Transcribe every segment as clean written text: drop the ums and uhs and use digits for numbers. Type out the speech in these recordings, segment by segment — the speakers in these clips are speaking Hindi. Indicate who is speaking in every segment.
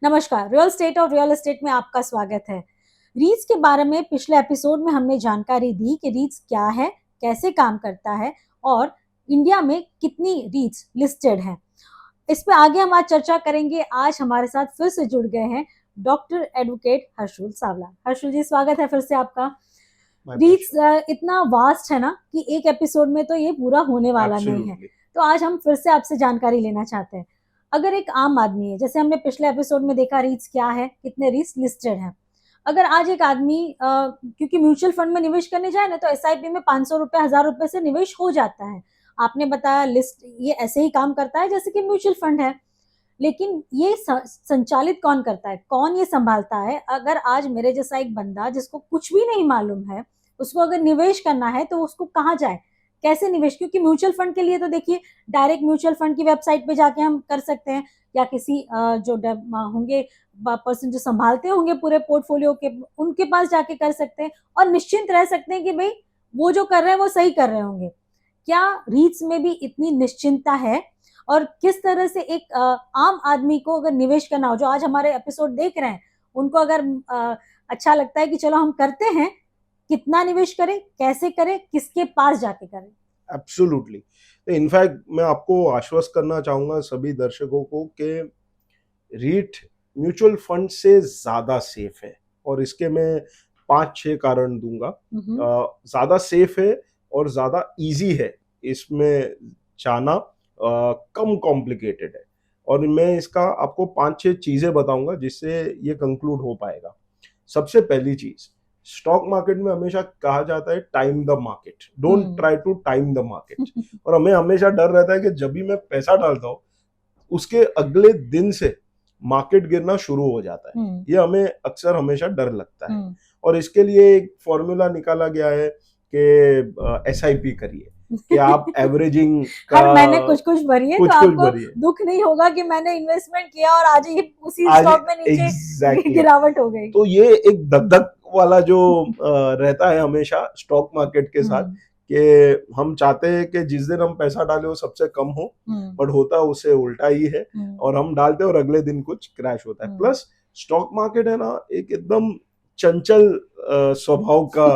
Speaker 1: नमस्कार, रियल स्टेट और रियल एस्टेट में आपका स्वागत है। रीट्स के बारे में पिछले एपिसोड में हमने जानकारी दी कि रीट्स क्या है, कैसे काम करता है और इंडिया में कितनी रीट्स लिस्टेड हैं। इस पे आगे हम आज चर्चा करेंगे। आज हमारे साथ फिर से जुड़ गए हैं डॉक्टर एडवोकेट हर्षुल सावला। हर्षुल जी, स्वागत है फिर से आपका। रीट्स इतना वास्ट है ना कि एक एपिसोड में तो ये पूरा होने वाला नहीं है, तो आज हम फिर से आपसे जानकारी लेना चाहते हैं। अगर एक आम आदमी है, जैसे हमने पिछले एपिसोड में देखा रीट्स क्या है, कितने रीट्स लिस्टेड हैं। अगर आज एक आदमी क्योंकि म्यूचुअल फंड में निवेश करने जाए ना, तो एसआईपी में 500 रुपए 1000 रुपए से निवेश हो जाता है। आपने बताया लिस्ट ये ऐसे ही काम करता है जैसे कि म्यूचुअल फंड है, लेकिन ये संचालित कौन करता है, कौन ये संभालता है? अगर आज मेरे जैसा एक बंदा जिसको कुछ भी नहीं मालूम है, उसको अगर निवेश करना है तो उसको कहाँ जाए, कैसे निवेश? क्योंकि म्यूचुअल फंड के लिए तो देखिए डायरेक्ट म्यूचुअल फंड की वेबसाइट पे जाके हम कर सकते हैं, या किसी जो होंगे पर्सन जो संभालते होंगे पूरे पोर्टफोलियो के, उनके पास जाके कर सकते हैं और निश्चिंत रह सकते हैं कि भाई वो जो कर रहे हैं वो सही कर रहे होंगे। क्या रीट्स में भी इतनी निश्चिंतता है? और किस तरह से एक आम आदमी को अगर निवेश करना हो, जो आज हमारे एपिसोड देख रहे हैं, उनको अगर अच्छा लगता है कि चलो हम करते हैं, कितना निवेश करें, कैसे करें, किसके पास जाके करें?
Speaker 2: एब्सोल्युटली। इनफैक्ट मैं आपको आश्वस्त करना चाहूंगा सभी दर्शकों को कि रीट म्यूचुअल फंड से ज्यादा सेफ है, और इसके मैं 5-6 कारण दूंगा। ज्यादा सेफ है और ज्यादा इजी है इसमें जाना, कम कॉम्प्लिकेटेड है, और मैं इसका आपको 5-6 चीजें बताऊंगा जिससे ये कंक्लूड हो पाएगा। सबसे पहली चीज, स्टॉक मार्केट में हमेशा कहा जाता है time the market, don't try to time the market. और हमें हमेशा डर रहता है कि जब भी मैं पैसा डालता हूँ उसके अगले दिन से मार्केट गिरना शुरू हो जाता है। ये हमें अक्सर हमेशा डर लगता है, और इसके लिए एक फॉर्मूला निकाला गया है कि एसआईपी करिए, कि आप एवरेजिंग का
Speaker 1: हर महीने कुछ कुछ भरिए, तो आपको
Speaker 2: भरिए।
Speaker 1: दुख नहीं होगा कि मैंने इन्वेस्टमेंट किया और आज ही उसी स्टॉक में नीचे गिरावट हो गई।
Speaker 2: तो ये एक धक वाला जो रहता है हमेशा स्टॉक मार्केट के साथ, कि हम चाहते हैं कि जिस दिन हम पैसा डाले वो सबसे कम हो, बट होता उससे उल्टा ही है, और हम डालते हैं और अगले दिन कुछ क्रैश होता है। प्लस स्टॉक मार्केट है ना, एक एकदम चंचल स्वभाव का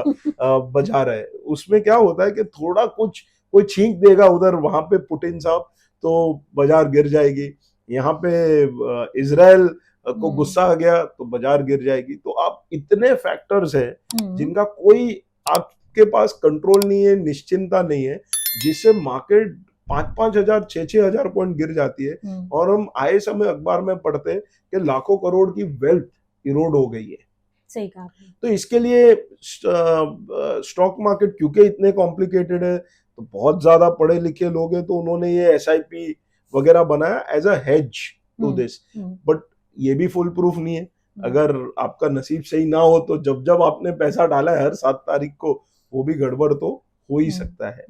Speaker 2: बाजार है। उसमें क्या होता है कि थोड़ा कुछ कोई छींक देगा उधर वहां पे पुतिन साहब, तो बाजार गिर जाएगी। यहाँ पे इजराइल को गुस्सा आ गया तो बाजार गिर जाएगी। तो आप इतने फैक्टर्स हैं जिनका कोई आपके पास कंट्रोल नहीं है, निश्चिंता नहीं है, जिससे मार्केट 5-5 हजार 6-6 हजार पॉइंट गिर जाती है, और हम आए समय अखबार में पढ़ते हैं कि लाखों करोड़ की वेल्थ इरोड हो गई है।
Speaker 1: सही कहा।
Speaker 2: तो इसके लिए स्टॉक मार्केट क्योंकि इतने कॉम्प्लिकेटेड है, तो बहुत ज्यादा पढ़े लिखे लोग हैं, तो उन्होंने ये एसआईपी वगैरह बनाया as a hedge to this. But ये भी फुल प्रूफ नहीं है। अगर आपका नसीब सही ना हो तो जब जब आपने पैसा डाला है हर 7 तारीख को, वो भी गड़बड़ तो हो ही सकता है।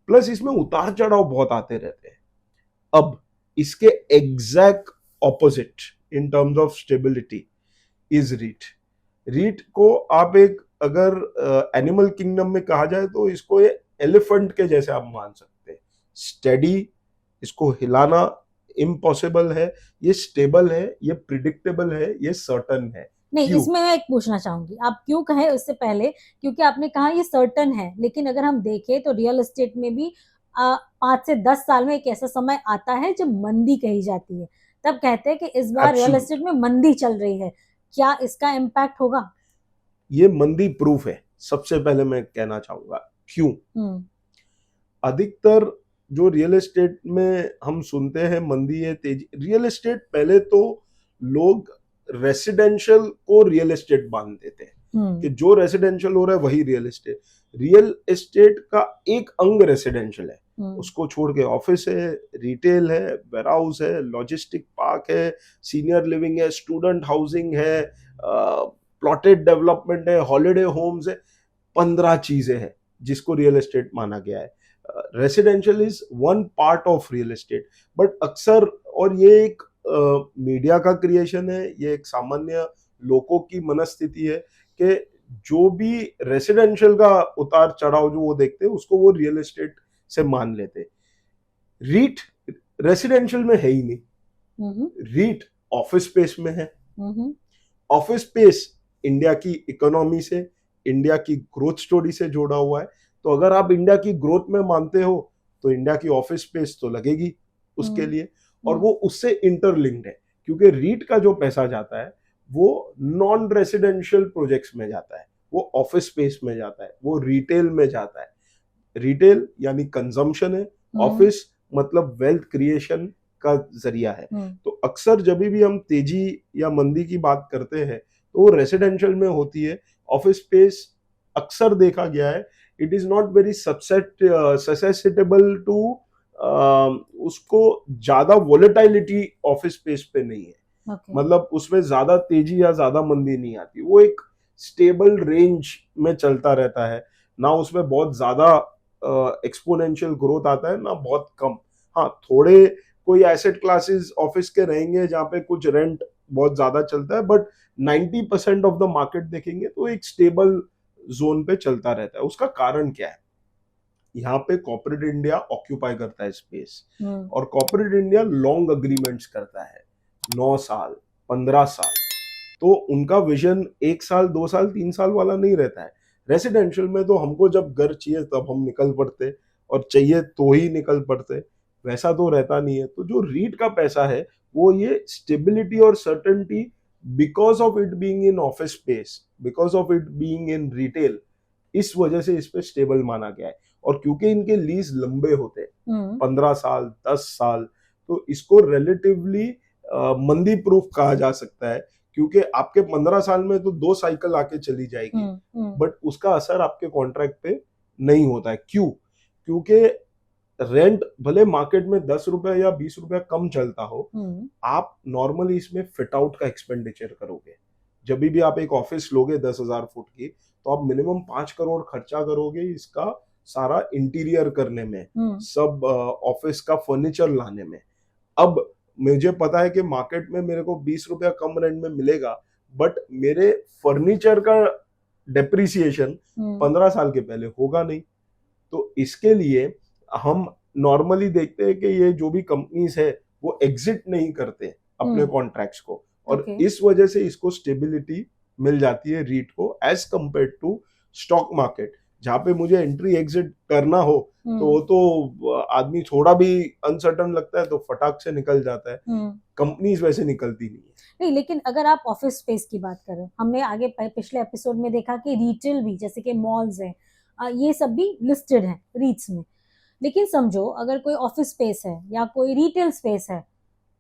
Speaker 2: प्लस इसमें उतार चढ़ाव बहुत आते रहते हैं। अब इसके exact opposite in terms of stability is REIT. REIT को आप एक अगर एनिमल किंगडम में कहा जाए तो इसको ये एलिफेंट के जैसे आप मान सकते हैं। स्टेडी, इसको हिलाना इम्पॉसिबल है, ये स्टेबल है, ये प्रिडिक्टेबल है, ये सर्टन है।
Speaker 1: नहीं, इसमें मैं एक पूछना चाहूंगी, आप क्यों कहे उससे पहले, क्योंकि आपने कहा ये सर्टन है, लेकिन अगर हम देखें तो रियल एस्टेट में भी 5 से 10 साल में एक ऐसा समय आता है जब मंदी कही जाती है, तब कहते हैं कि इस बार रियल एस्टेट में मंदी चल रही है। क्या इसका इम्पैक्ट होगा?
Speaker 2: ये मंदी प्रूफ है, सबसे पहले मैं कहना चाहूंगा। क्यों? अधिकतर जो रियल एस्टेट में हम सुनते हैं मंदी है, तेजी, रियल एस्टेट पहले तो लोग रेसिडेंशियल को रियल एस्टेट मान देते हैं कि जो रेसिडेंशियल हो रहा है वही रियल एस्टेट। रियल एस्टेट का एक अंग रेसिडेंशियल है, उसको छोड़ के ऑफिस है, रिटेल है, वेयरहाउस है, लॉजिस्टिक पार्क है, सीनियर लिविंग है, स्टूडेंट हाउसिंग है, प्लॉटेड डेवलपमेंट है, हॉलिडे होम्स है। 15 चीजें हैं जिसको रियल एस्टेट माना गया है। Residential is one part of real estate, but अक्सर, और ये एक मीडिया का क्रिएशन है, ये एक सामान्य लोगों की मनस्थिति है कि जो भी रेसिडेंशियल का उतार चढ़ाव जो वो देखते हैं उसको वो रियल एस्टेट से मान लेते। रीट रेसिडेंशियल में है ही नहीं। रीट ऑफिस स्पेस में है।
Speaker 1: हम्म
Speaker 2: ऑफिस स्पेस इंडिया की इकोनॉमी से, इंडिया की ग्रोथ स्टोरी से जुड़ा हुआ है। तो अगर आप इंडिया की ग्रोथ में मानते हो तो इंडिया की ऑफिस स्पेस तो लगेगी उसके लिए, और वो उससे इंटरलिंक्ड है, क्योंकि रीट का जो पैसा जाता है वो नॉन रेसिडेंशियल प्रोजेक्ट्स में जाता है, वो ऑफिस स्पेस में जाता है, वो रिटेल में जाता है। रिटेल यानी कंजम्पशन है, ऑफिस मतलब वेल्थ क्रिएशन का जरिया है। तो अक्सर जब भी हम तेजी या मंदी की बात करते हैं तो वो रेसिडेंशियल में होती है। ऑफिस स्पेस अक्सर देखा गया है, it is not very susceptible to, उसको ज्यादा वोलेटाइलिटी ऑफिस स्पेस पे नहीं है। मतलब उसमें ज्यादा तेजी या ज्यादा मंदी नहीं आती, वो एक स्टेबल रेंज में चलता रहता है। ना उसमें बहुत ज्यादा एक्सपोनेंशियल ग्रोथ आता है, ना बहुत कम। हाँ, थोड़े कोई एसेट क्लासेस ऑफिस के रहेंगे जहाँ पे कुछ रेंट बहुत ज्यादा चलता है, बट 90% ऑफ द मार्केट देखेंगे तो एक स्टेबल जोन पे चलता रहता है। उसका कारण क्या है? यहाँ पे कॉर्पोरेट इंडिया ऑक्यूपाई करता है स्पेस, और कॉर्पोरेट इंडिया लॉन्ग अग्रीमेंट्स करता है, 9 साल 15 साल। तो उनका विजन 1 साल 2 साल 3 साल वाला नहीं रहता है। रेसिडेंशियल में तो हमको जब घर चाहिए तब हम निकल पड़ते, और चाहिए तो ही निकल पड़ते, वैसा तो रहता नहीं है। तो जो रीट का पैसा है वो ये स्टेबिलिटी और certainty, because of it being in office space, because of it being in retail, इस वजह से इस पे स्टेबल माना गया है। और क्योंकि इनके लीज लंबे होते हैं, 15 साल 10 साल, तो इसको रिलेटिवली मंदी प्रूफ कहा जा सकता है, क्योंकि आपके 15 साल में तो 2 साइकिल आके चली जाएगी, बट उसका असर आपके कॉन्ट्रैक्ट पे नहीं होता है। क्यों? क्योंकि रेंट भले मार्केट में 10 रुपए या 20 रुपए कम चलता हो, आप नॉर्मली इसमें फिट आउट का एक्सपेंडिचर करोगे। जब भी आप एक ऑफिस लोगे 10,000 फुट की, तो आप मिनिमम 5 करोड़ खर्चा करोगे इसका सारा इंटीरियर करने में, सब ऑफिस का फर्नीचर लाने में। अब मुझे पता है कि मार्केट में मेरे को 20 रुपया कम रेंट में मिलेगा, बट मेरे फर्नीचर का डेप्रिसिएशन 15 साल के पहले होगा नहीं। तो इसके लिए हम नॉर्मली देखते हैं कि ये जो भी कंपनीज है वो एग्जिट नहीं करते अपने कॉन्ट्रैक्ट्स को, और इस वजह से इसको स्टेबिलिटी मिल जाती है रीट को, as compare to stock market, जहां पे मुझे एंट्री एग्जिट करना हो तो वो तो आदमी थोड़ा भी अनसर्टन लगता है तो फटाक से निकल जाता है। कंपनीज वैसे निकलती नहीं है।
Speaker 1: नहीं, लेकिन अगर आप ऑफिस स्पेस की बात करें, हमने आगे पिछले एपिसोड में देखा कि रिटेल भी, जैसे कि मॉल्स हैं, ये सब भी लिस्टेड हैं रीट्स में। लेकिन समझो अगर कोई ऑफिस स्पेस है या कोई रिटेल स्पेस है,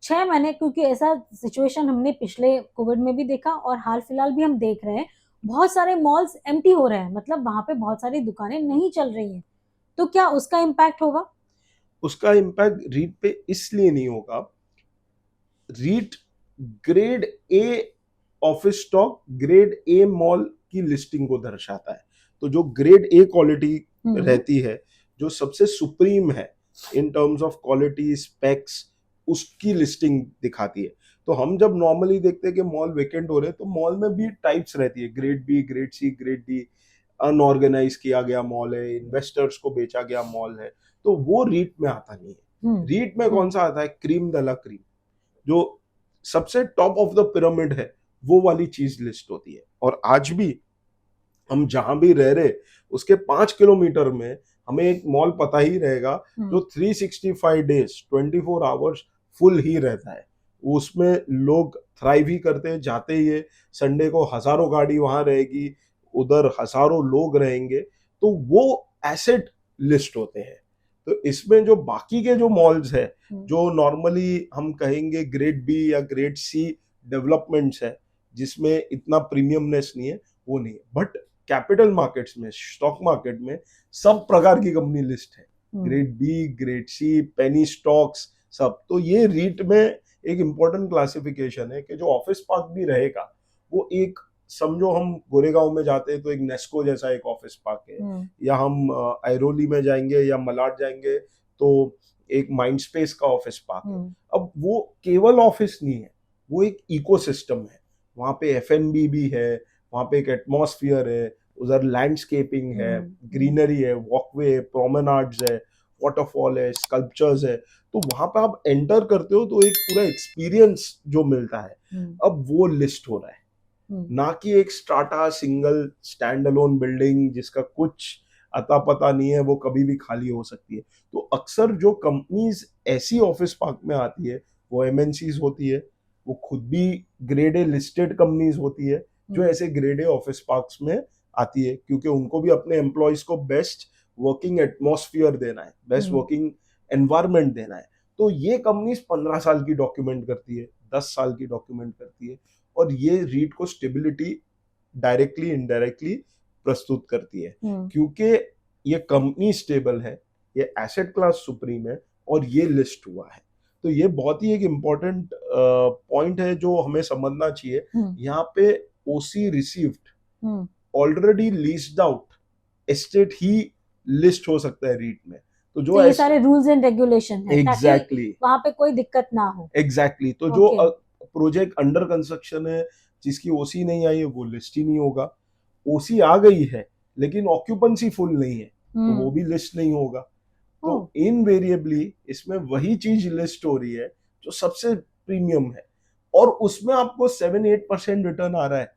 Speaker 1: 6 महीने, क्योंकि ऐसा सिचुएशन हमने पिछले कोविड में भी देखा और हाल फिलहाल भी हम देख रहे हैं, बहुत सारे मॉल्स एम्प्टी हो रहे हैं, मतलब वहां पे बहुत सारी दुकानें नहीं चल रही हैं, तो क्या उसका इम्पैक्ट होगा?
Speaker 2: उसका इम्पैक्ट रीट पे इसलिए नहीं होगा, REIT grade A office stock, grade A mall की लिस्टिंग को दर्शाता है। तो जो ग्रेड ए क्वालिटी रहती है, जो सबसे सुप्रीम है इन टर्म्स ऑफ क्वालिटी स्पेक्स, उसकी लिस्टिंग दिखाती है। तो हम जब नॉर्मली देखते हैं कि मॉल वेकेंट हो रहे हैं, तो मॉल में भी टाइप्स रहती है, grade B, grade C, grade D, unorganise किया गया मॉल है, इन्वेस्टर्स को बेचा गया मॉल है, तो वो रीट में आता नहीं है। रीट में कौन सा आता है? क्रीम द ला क्रीम, जो सबसे टॉप ऑफ द पिरामिड है, वो वाली चीज लिस्ट होती है। और आज भी हम जहां भी रह रहे उसके 5 किलोमीटर में हमें एक मॉल पता ही रहेगा जो 365 डेज 24 आवर्स फुल ही रहता है। उसमें लोग थ्राइव ही करते हैं, जाते ही है। संडे को हजारों गाड़ी वहां रहेगी, उधर हजारों लोग रहेंगे, तो वो एसेट लिस्ट होते हैं। तो इसमें जो बाकी के जो मॉल्स है, जो नॉर्मली हम कहेंगे ग्रेड बी या ग्रेड सी डेवलपमेंट्स है, जिसमें इतना प्रीमियमनेस नहीं है, वो नहीं है। बट कैपिटल मार्केट्स में, स्टॉक मार्केट में सब प्रकार की कंपनी लिस्ट है, grade B, grade C, penny stocks, सब। तो ये रीट में एक इंपॉर्टेंट क्लासिफिकेशन है कि जो ऑफिस पार्क भी रहेगा वो एक, समझो हम गोरेगांव में जाते हैं तो एक नेस्को जैसा एक ऑफिस पार्क है, या हम ऐरोली में जाएंगे या मलाड जाएंगे तो एक माइंड स्पेस का ऑफिस पार्क है। अब वो केवल ऑफिस नहीं है, वो एक इकोसिस्टम है। वहां पे एफएनबी भी है, वहां पे एक एटमॉस्फेयर है, उधर लैंडस्केपिंग है, ग्रीनरी है, वॉकवे है, प्रोमेनाड्स है, वाटरफॉल है, स्कल्पचर्स है, तो वहां पे आप एंटर करते हो तो एक पूरा एक्सपीरियंस जो मिलता है, अब वो लिस्ट हो रहा है, ना कि एक strata single stand alone building जिसका कुछ अता पता नहीं है, वो कभी भी खाली हो सकती है। तो अक्सर जो कंपनीज ऐसी ऑफिस पार्क में आती है वो एमएनसीज होती है, वो खुद भी ग्रेड ए लिस्टेड कंपनीज होती है जो ऐसे ग्रेड ए ऑफिस पार्क्स में आती है, क्योंकि उनको भी अपने एम्प्लॉयज को बेस्ट वर्किंग एटमॉस्फेयर देना है, बेस्ट वर्किंग एनवायरनमेंट देना है। तो ये कंपनीज 15 साल की डॉक्यूमेंट करती है, 10 साल की डॉक्यूमेंट करती है, और ये रीट को स्टेबिलिटी डायरेक्टली इनडायरेक्टली प्रस्तुत करती है, क्योंकि ये कंपनी स्टेबल है, ये एसेट क्लास सुप्रीम है, और ये लिस्ट हुआ है। तो ये बहुत ही एक इम्पोर्टेंट पॉइंट है जो हमें समझना चाहिए। यहाँ पे OC received already leased out estate ही लिस्ट हो सकता है रीट में।
Speaker 1: तो ये सारे रूल्स एंड रेगुलेशन है
Speaker 2: एग्जैक्टली,
Speaker 1: वहां पे कोई दिक्कत ना हो।
Speaker 2: एग्जैक्टली, तो जो प्रोजेक्ट अंडर कंस्ट्रक्शन है जिसकी ओसी नहीं आई है वो लिस्ट ही नहीं होगा, ओसी आ गई है लेकिन ऑक्यूपेंसी फुल नहीं है तो वो भी लिस्ट नहीं होगा। तो इनवेरिएबली इसमें वही चीज लिस्ट हो रही है जो सबसे प्रीमियम है, और उसमें आपको 7-8% रिटर्न आ रहा है,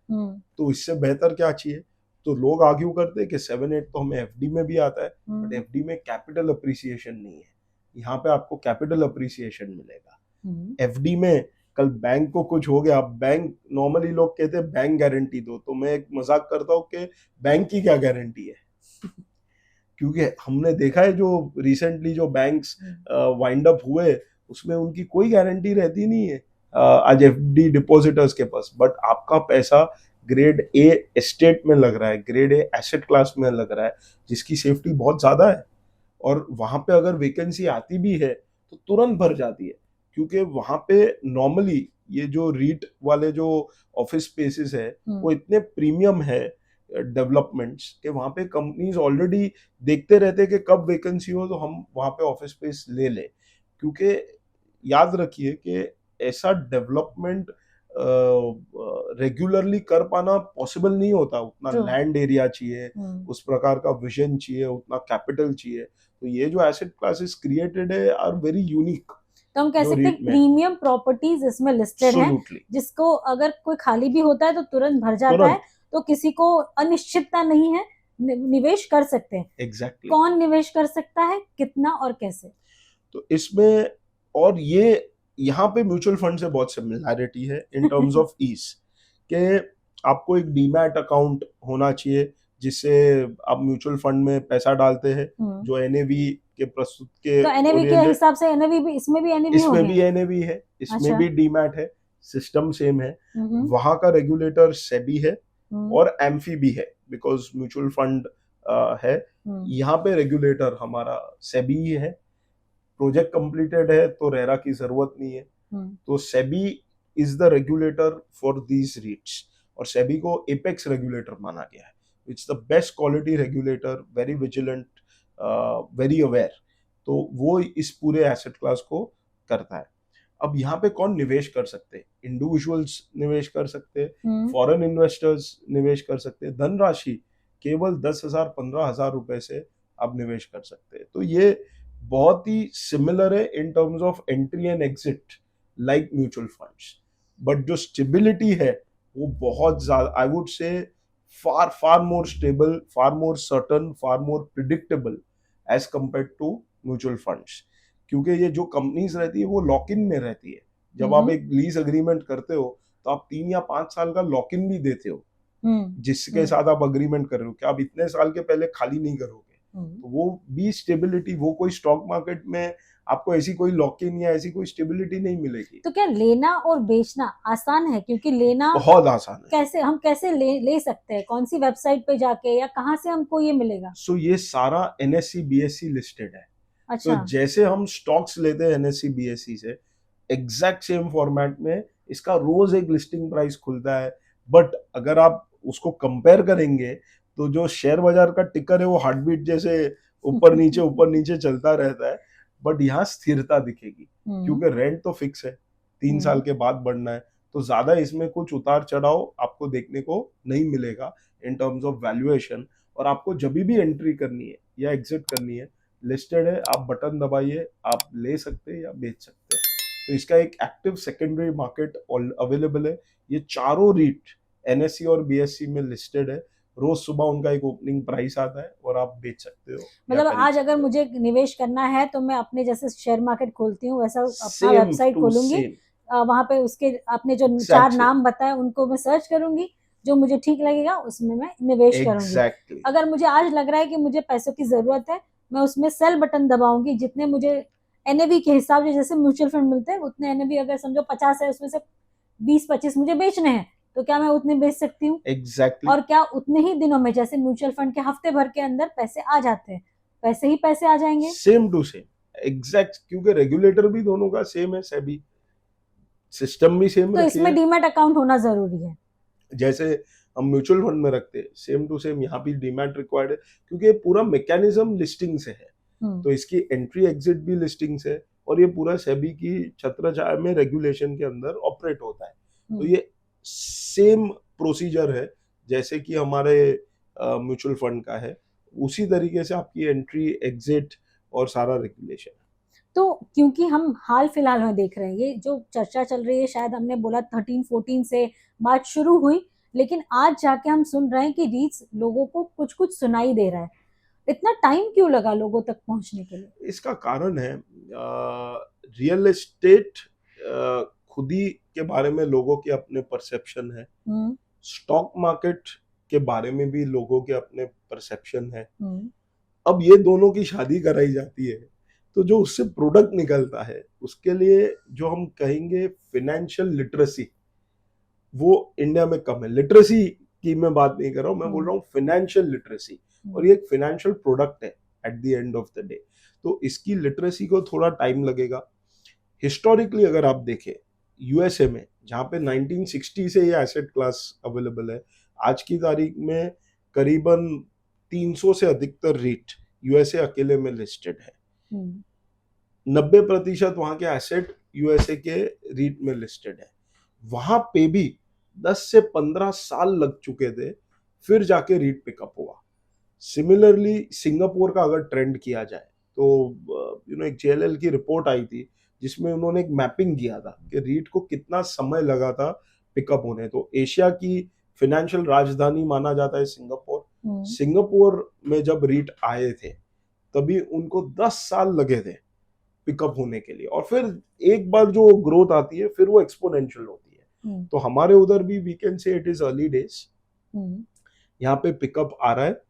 Speaker 2: तो इससे बेहतर क्या चाहिए। तो लोग आर्ग्यू करते हैं कि 7-8 तो हमें एफडी में भी आता है, बट एफडी में कैपिटल अप्रिसिएशन नहीं है, यहाँ पे आपको कैपिटल अप्रिसिएशन मिलेगा। एफडी में कल बैंक को कुछ हो गया, बैंक नॉर्मली लोग कहते हैं बैंक गारंटी दो, तो मैं एक मजाक करता हूँ कि बैंक की क्या गारंटी है क्योंकि हमने देखा है जो रिसेंटली जो बैंक्स वाइंड अप हुए उसमें उनकी कोई गारंटी रहती नहीं है आज एफडी डिपॉजिटर्स के पास, बट आपका पैसा ग्रेड ए एस्टेट में लग रहा है, ग्रेड ए एसेट क्लास में लग रहा है, जिसकी सेफ्टी बहुत ज्यादा है, और वहां पे अगर वैकेंसी आती भी है तो तुरंत भर जाती है, क्योंकि वहां पे नॉर्मली ये जो रीट वाले जो ऑफिस स्पेसेस है वो इतने प्रीमियम है डेवलपमेंट्स के वहां पे कंपनीज ऑलरेडी देखते रहते हैं कि कब वैकेंसी हो तो हम वहां पे ऑफिस स्पेस ले लें, क्योंकि याद रखिए कि ऐसा डेवलपमेंट रेगुलरली कर पाना पॉसिबल नहीं होता, उतना लैंड एरिया चाहिए, उस प्रकार का विजन चाहिए, उतना कैपिटल चाहिए। तो ये जो एसेट क्लासेस क्रिएटेड है आर वेरी यूनिक।
Speaker 1: तो हम कह सकते हैं प्रीमियम प्रॉपर्टीज इसमें लिस्टेड हैं, जिसको अगर कोई खाली भी होता है तो तुरंत भर जाता है, तो किसी को अनिश्चितता नहीं है, निवेश कर सकते हैं।
Speaker 2: एग्जैक्टली
Speaker 1: कौन निवेश कर सकता है, कितना और कैसे।
Speaker 2: तो इसमें और ये यहाँ पे म्यूचुअल फंड से बहुत सिमिलैरिटी है इन टर्म्स ऑफ ईज के आपको एक डीमैट अकाउंट होना चाहिए जिससे आप म्यूचुअल फंड में पैसा डालते हैं जो एनएवी के प्रस्तुत के,
Speaker 1: तो एनएवी के हिसाब से एनएवी भी इसमें भी
Speaker 2: एनएवी है, इसमें भी डीमैट है, सिस्टम सेम है। वहां का रेगुलेटर सेबी है और एम्फी भी है, बिकॉज म्यूचुअल फंड है। यहाँ पे रेगुलेटर हमारा सेबी ही है, प्रोजेक्ट कंप्लीटेड है तो रेरा की जरूरत नहीं है, तो SEBI is the regulator for these रीट्स, और सेबी को एपेक्स रेगुलेटर माना गया है, it's the best quality regulator, very vigilant, very aware, तो वो इस पूरे एसेट क्लास को करता है। अब यहाँ पे कौन निवेश कर सकते हैं, इंडिविजुअल्स निवेश कर सकते हैं, फॉरेन इन्वेस्टर्स निवेश कर सकते हैं, धनराशि केवल 10,000 15,000 रुपए से आप निवेश कर सकते हैं। तो ये बहुत ही सिमिलर है इन terms of entry and exit like mutual funds, but जो स्टेबिलिटी है वो बहुत ज्यादा, I would say far more stable, far more certain, far more predictable as compared to mutual funds, क्योंकि ये जो कंपनीज रहती है वो लॉक इन में रहती है। जब आप एक लीज अग्रीमेंट करते हो तो आप 3 या 5 साल का लॉक इन भी देते हो, जिसके साथ आप अग्रीमेंट कर रहे हो कि आप इतने साल के पहले खाली नहीं करोगे, तो वो भी स्टेबिलिटी, वो कोई स्टॉक मार्केट में आपको ऐसी कोई लॉक इन या ऐसी कोई स्टेबिलिटी नहीं मिलेगी।
Speaker 1: तो क्या लेना और बेचना आसान है, क्योंकि लेना
Speaker 2: बहुत आसान है,
Speaker 1: कैसे हम कैसे ले सकते हैं, कौन सी वेबसाइट पे जाके, या कहाँ से हमको ये मिलेगा।
Speaker 2: सो ये सारा एनएससी बीएससी लिस्टेड है। अच्छा। तो जैसे हम स्टॉक्स लेते हैं एनएससी बीएससी से, एग्जैक्ट सेम फॉर्मेट में इसका रोज एक लिस्टिंग प्राइस खुलता है, बट अगर आप उसको कंपेयर करेंगे तो जो शेयर बाजार का टिकर है वो हार्टबीट जैसे ऊपर नीचे चलता रहता है, बट यहाँ स्थिरता दिखेगी, क्योंकि रेंट तो फिक्स है, 3 साल के बाद बढ़ना है, तो ज्यादा इसमें कुछ उतार चढ़ाव आपको देखने को नहीं मिलेगा इन टर्म्स ऑफ वैल्यूएशन। और आपको जब भी एंट्री करनी है या एग्जिट करनी है, लिस्टेड है, आप बटन दबाइए, आप ले सकते हैं या बेच सकते हैं। तो इसका एक एक्टिव सेकेंडरी मार्केट अवेलेबल है। ये चारों रीट एनएससी और बीएससी में लिस्टेड है। रोज सुबह उनका एक ओपनिंग प्राइस आता है और आप बेच सकते हो या
Speaker 1: मतलब
Speaker 2: खरीद
Speaker 1: आज अगर
Speaker 2: सकते हो।
Speaker 1: मुझे निवेश करना है तो मैं अपने जैसे शेयर मार्केट खोलती हूँ वैसा अपना
Speaker 2: सेम
Speaker 1: वेबसाइट
Speaker 2: टू
Speaker 1: खोलूंगी,
Speaker 2: सेम,
Speaker 1: वहां पे उसके आपने जो चार
Speaker 2: एग्जैक्टली
Speaker 1: नाम बताए उनको मैं सर्च करूंगी, जो मुझे ठीक लगेगा उसमें मैं निवेश करूंगी।
Speaker 2: एग्जैक्टली।
Speaker 1: अगर मुझे आज लग रहा है कि मुझे पैसों की जरूरत है, मैं उसमें सेल बटन दबाऊंगी, जितने मुझे एनएवी के हिसाब से जैसे म्यूचुअल फंड मिलते हैं उतने एनएवी अगर समझो 50 है उसमें से 20-25 मुझे बेचने हैं, तो क्या मैं उतने बेच सकती हूँ?
Speaker 2: एग्जैक्टली
Speaker 1: और क्या उतने ही दिनों में जैसे म्यूचुअल फंड के हफ्ते भर के अंदर पैसे आ जाते हैं, पैसे ही पैसे आ जाएंगे?
Speaker 2: सेम टू सेम, एग्जैक्ट, क्योंकि रेगुलेटर भी दोनों का सेम है, सेबी सिस्टम भी सेम
Speaker 1: तो
Speaker 2: रखी
Speaker 1: इसमें
Speaker 2: है।
Speaker 1: डीमैट अकाउंट होना जरूरी है?
Speaker 2: जैसे हम म्यूचुअल फंड में रखते हैं, सेम टू सेम यहाँ भी डीमैट रिक्वायर्ड है, क्योंकि ये पूरा मैकेनिज्म लिस्टिंग से है। तो इसकी एंट्री एग्जिट भी लिस्टिंग से है और ये पूरा सेबी की छत्रछाया में रेगुलेशन के अंदर ऑपरेट होता है। तो ये सेम प्रोसीजर है जैसे कि हमारे म्यूचुअल फंड का है, उसी तरीके से आपकी एंट्री एग्जिट और सारा रेगुलेशन।
Speaker 1: तो क्योंकि हम हाल फिलहाल में देख रहे हैं ये जो चर्चा चल रही है, शायद हमने बोला 13-14 से बात शुरू हुई, लेकिन आज जाके हम सुन रहे हैं कि रीच लोगों को कुछ कुछ सुनाई दे रहा है। इतना टाइम क्यों लगा लोगों तक पहुंचने के लिए?
Speaker 2: इसका कारण है रियल एस्टेट खुद ही के बारे में लोगों के अपने परसेप्शन है, स्टॉक मार्केट के बारे में भी लोगों के अपने परसेप्शन है। अब ये दोनों की शादी कराई जाती है तो जो उससे प्रोडक्ट निकलता है उसके लिए जो हम कहेंगे फाइनेंशियल लिटरेसी, वो इंडिया में कम है। लिटरेसी की मैं बात नहीं कर रहा हूँ, मैं बोल रहा हूँ फाइनेंशियल लिटरेसी, और ये एक फाइनेंशियल प्रोडक्ट है at the end of the day. तो इसकी लिटरेसी को थोड़ा टाइम लगेगा। हिस्टोरिकली अगर आप देखें यूएसए में, जहाँ पे 1960 से ये एसेट क्लास अवेलेबल है, आज की तारीख में करीबन 300 से अधिकतर रीट यूएसए अकेले में लिस्टेड है। 90% वहां के एसेट यूएसए के रीट में लिस्टेड है। वहां पे भी 10 से 15 साल लग चुके थे, फिर जाके रीट पिकअप हुआ। सिमिलरली सिंगापुर का अगर ट्रेंड किया जाए तो एक जेएलएल की रिपोर्ट आई थी जिसमें उन्होंने एक मैपिंग किया था कि रीट को कितना समय लगा था पिकअप होने। तो एशिया की फाइनेंशियल राजधानी माना जाता है सिंगापुर। सिंगापुर में जब रीट आए थे तभी उनको 10 साल लगे थे पिकअप होने के लिए, और फिर एक बार जो ग्रोथ आती है फिर वो एक्सपोनेंशियल होती है। तो हमारे उधर भी we can say it is early days, यहाँ पे पिकअप आ रहा है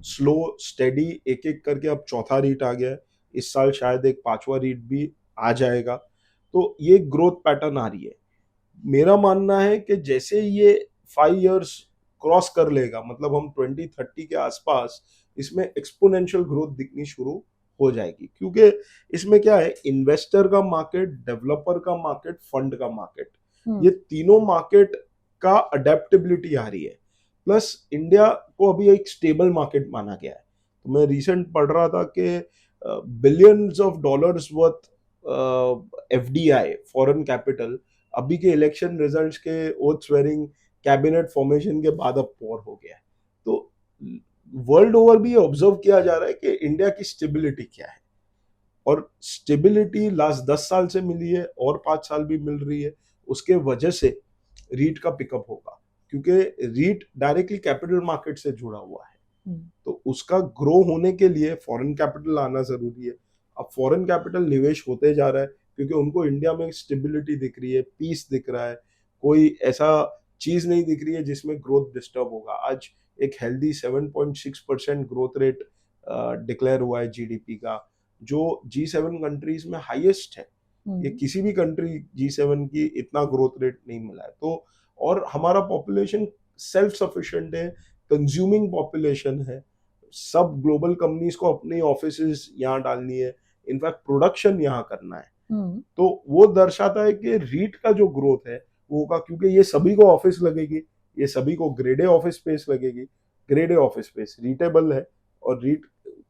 Speaker 2: स्लो स्टेडी, एक एक करके अब चौथा रीट आ गया है, इस साल शायद एक पांचवा रीट भी आ जाएगा। तो ये ग्रोथ पैटर्न आ रही है। मेरा मानना है कि जैसे ये 5 इयर्स क्रॉस कर लेगा, मतलब हम 2030 के आसपास इसमें एक्सपोनेंशियल ग्रोथ दिखनी शुरू हो जाएगी, क्योंकि इसमें क्या है, इन्वेस्टर का मार्केट, डेवलपर का मार्केट, फंड का मार्केट, ये तीनों मार्केट का अडेप्टेबिलिटी आ रही है। प्लस इंडिया को अभी एक स्टेबल मार्केट माना गया है। तो मैं रिसेंट पढ़ रहा था कि billions of dollars worth FDI foreign capital अभी के इलेक्शन रिजल्ट्स के ओथ स्वेरिंग कैबिनेट फॉर्मेशन के बाद अब पोर हो गया है। तो वर्ल्ड ओवर भी ऑब्जर्व किया जा रहा है कि इंडिया की स्टेबिलिटी क्या है, और स्टेबिलिटी लास्ट 10 साल से मिली है और 5 साल भी मिल रही है। उसके वजह से रीट का पिकअप होगा, क्योंकि रीट डायरेक्टली कैपिटल मार्केट से जुड़ा हुआ है। तो उसका ग्रो होने के लिए फॉरेन कैपिटल आना जरूरी है। अब फॉरेन कैपिटल निवेश होते जा रहा है क्योंकि उनको इंडिया में स्टेबिलिटी दिख रही है, पीस दिख रहा है, कोई ऐसा चीज नहीं दिख रही है जिसमें ग्रोथ डिस्टर्ब होगा। आज एक हेल्दी 7.6% ग्रोथ रेट डिक्लेयर हुआ है जीडीपी का, जो G7 कंट्रीज में हाईएस्ट है। ये किसी भी कंट्री G7 की इतना ग्रोथ रेट नहीं मिला है। तो और हमारा पॉपुलेशन सेल्फ सफिशिएंट है, कंज्यूमिंग पॉपुलेशन है, सब ग्लोबल कंपनीज को अपने ऑफिसेज यहाँ डालनी है, इनफैक्ट प्रोडक्शन यहाँ करना है। तो वो दर्शाता है कि रीट का जो ग्रोथ है वो होगा, क्योंकि ये सभी को ऑफिस लगेगी, ये सभी को ग्रेड ए ऑफिस स्पेस लगेगी। ग्रेड ए ऑफिस स्पेस रीटेबल है और रीट